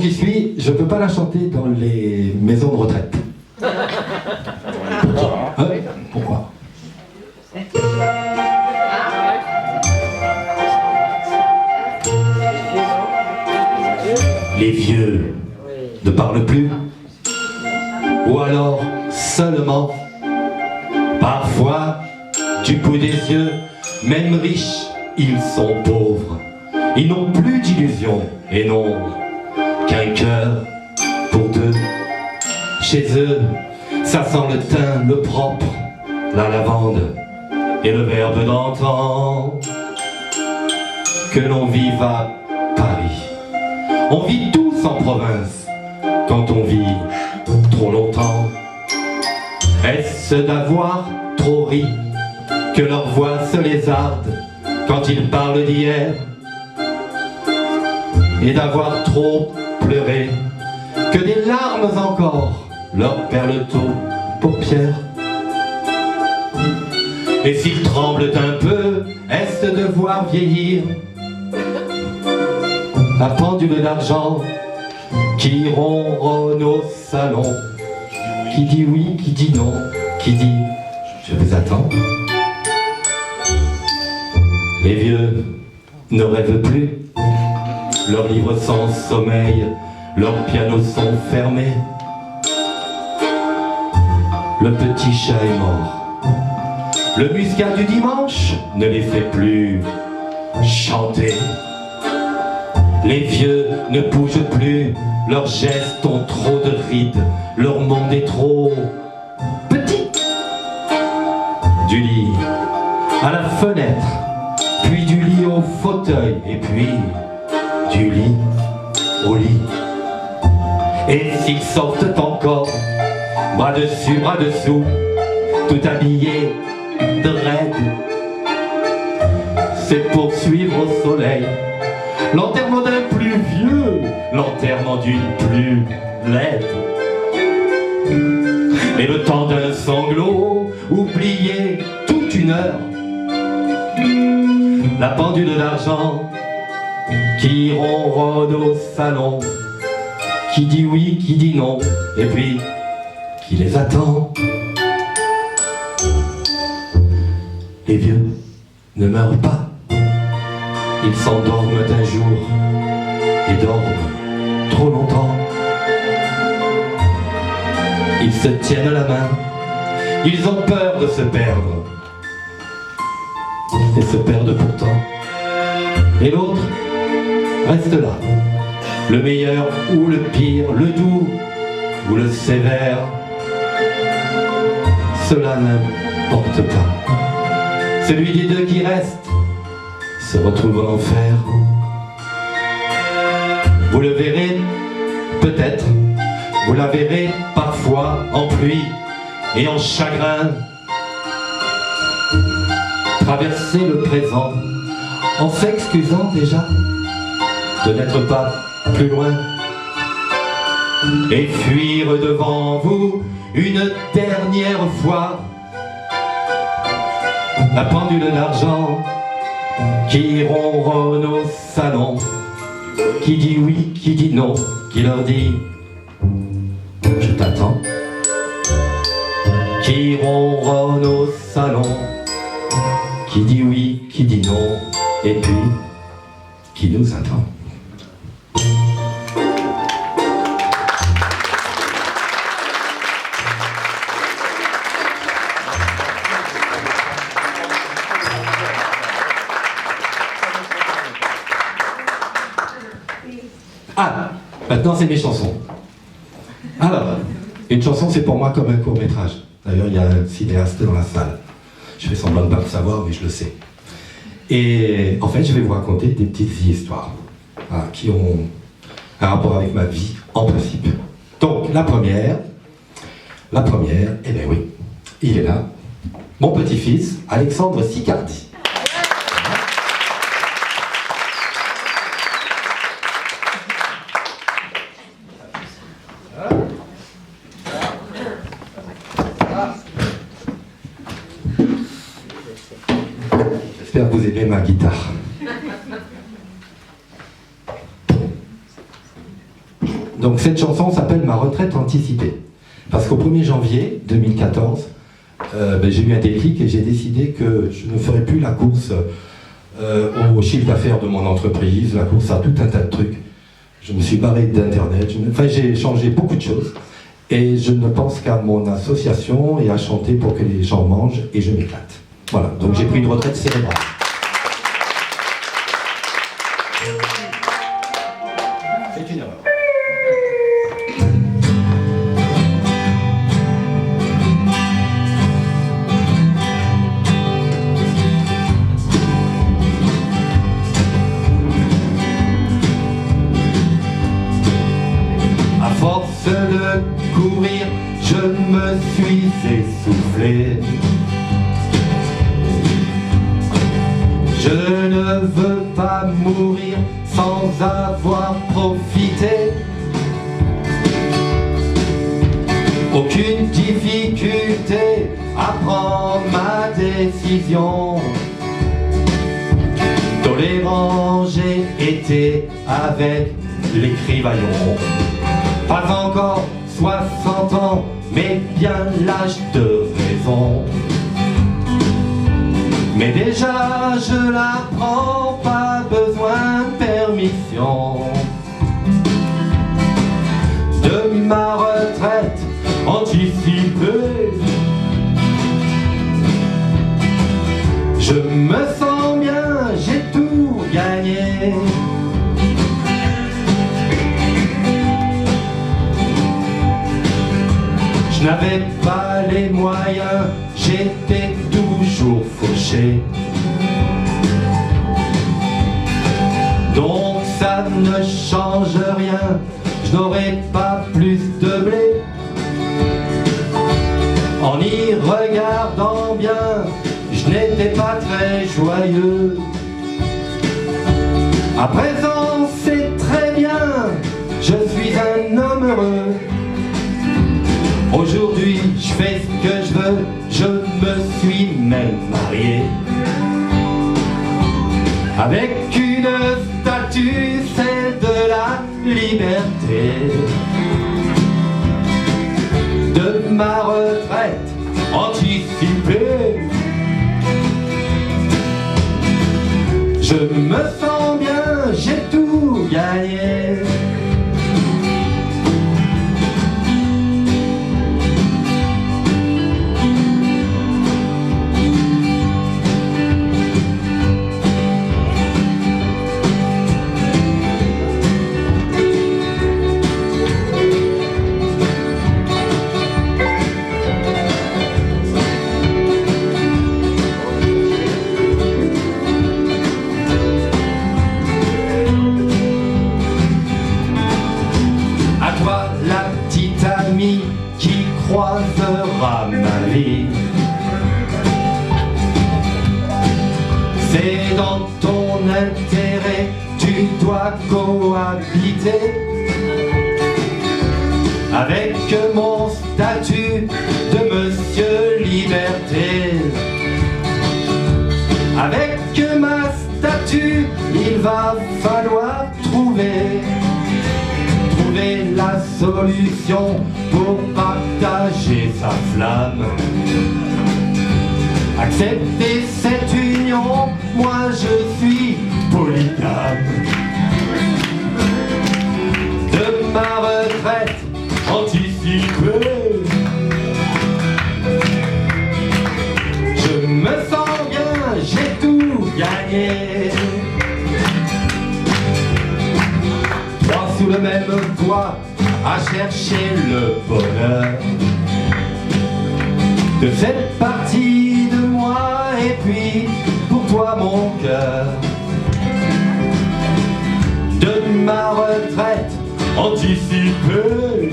qui suit, je ne peux pas la chanter dans les maisons de retraite. Pourquoi? Les vieux ne parlent plus, ou alors seulement, parfois, du bout des yeux, même riches, ils sont pauvres. Ils n'ont plus d'illusions et n'ont qu'un cœur pour deux. Chez eux, ça sent le thym, le propre, la lavande et le verbe d'antan. Que l'on vive à Paris. On vit tous en province quand on vit trop longtemps. Est-ce d'avoir trop ri que leur voix se lézarde quand ils parlent d'hier? Et d'avoir trop pleuré que des larmes encore leur perlent aux paupières? Et s'ils tremblent un peu, est-ce de voir vieillir la pendule d'argent qui ronronne au salon, qui dit oui, qui dit non, qui dit je vous attends? Les vieux ne rêvent plus, leurs livres sans sommeil, leurs pianos sont fermés. Le petit chat est mort, le muscat du dimanche ne les fait plus chanter. Les vieux ne bougent plus, leurs gestes ont trop de rides, leur monde est trop petit. Du lit à la fenêtre, puis du lit au fauteuil, et puis du lit au lit. Et s'ils sortent encore, bras dessus, bras dessous, tout habillés de raide, c'est pour suivre au soleil l'enterrement d'un plus vieux, l'enterrement d'une plus laide. Et le temps d'un sanglot, oublié toute une heure, la pendule d'argent qui ronronne au salon, qui dit oui, qui dit non, et puis qui les attend. Les vieux ne meurent pas, ils s'endorment un jour et dorment trop longtemps. Ils se tiennent la main, ils ont peur de se perdre, et se perdent pourtant. Et l'autre reste là, le meilleur ou le pire, le doux ou le sévère, cela n'importe pas. Celui des deux qui reste se retrouve en enfer. Vous le verrez peut-être, vous la verrez parfois en pluie et en chagrin, traverser le présent en s'excusant déjà de n'être pas plus loin, et fuir devant vous une dernière fois la pendule d'argent qui ronronne au salon, qui dit oui, qui dit non, qui leur dit je t'attends, qui ronronne au salon, qui dit oui, qui dit non, et puis qui nous attend. Ah, maintenant c'est mes chansons. Alors, une chanson c'est pour moi comme un court-métrage. D'ailleurs, il y a un cinéaste dans la salle. Je fais semblant de ne pas le savoir, mais je le sais. Et en fait, je vais vous raconter des petites histoires qui ont un rapport avec ma vie, en principe. Donc, la première, eh bien oui, il est là. Mon petit-fils, Alexandre Sicardi. J'espère que vous aimez ma guitare. Donc cette chanson s'appelle Ma retraite anticipée. Parce qu'au 1er janvier 2014, j'ai eu un déclic et j'ai décidé que je ne ferais plus la course au chiffre d'affaires de mon entreprise, la course à tout un tas de trucs. Je me suis barré d'Internet, j'ai changé beaucoup de choses. Et je ne pense qu'à mon association et à chanter pour que les gens mangent et je m'éclate. Voilà, donc j'ai pris une retraite cérébrale. C'est une erreur. À force de courir, je me suis essoufflé. Je ne veux pas mourir sans avoir profité. Aucune difficulté à prendre ma décision. Tolérant j'ai été avec les crivaillons. Pas encore 60 ans, mais bien l'âge de raison. Mais déjà je la prends, pas besoin de permission. De ma retraite anticipée, je me sens bien, j'ai tout gagné. Je n'avais pas les moyens, j'étais toujours fauché. Donc ça ne change rien, je n'aurai pas plus de blé. En y regardant bien, je n'étais pas très joyeux. À présent c'est très bien, je suis un homme heureux. Aujourd'hui, je fais ce que je veux, je me suis même marié. Avec une statue, celle de la liberté. De ma retraite anticipée, je me sens bien, j'ai tout gagné. Qui croisera ma vie. C'est dans ton intérêt, tu dois cohabiter avec mon statut de Monsieur Liberté. Avec ma statue, il va falloir trouver la solution pour partager sa flamme. Accepter cette union, moi je suis polygame. De ma retraite anticipée, je me sens bien, j'ai tout gagné. Sous le même toit, à chercher le bonheur de cette partie de moi, et puis pour toi mon cœur. De ma retraite anticipée,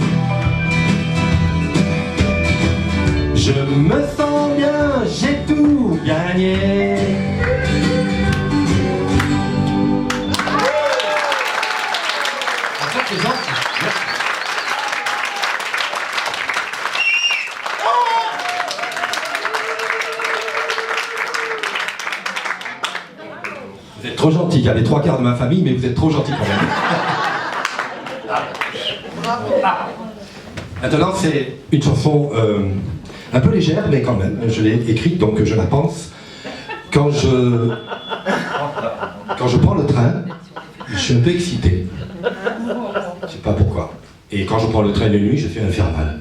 je me sens bien, j'ai tout gagné. Vous êtes trop gentil, il y a les 3/4 de ma famille, mais vous êtes trop gentil quand même. Maintenant, c'est une chanson un peu légère, mais quand même, je l'ai écrite, donc je la pense. Quand je prends le train, je suis un peu excité. Je sais pas pourquoi. Et quand je prends le train de nuit, je suis infernal.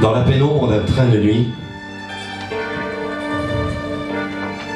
Dans la pénombre d'un train de nuit,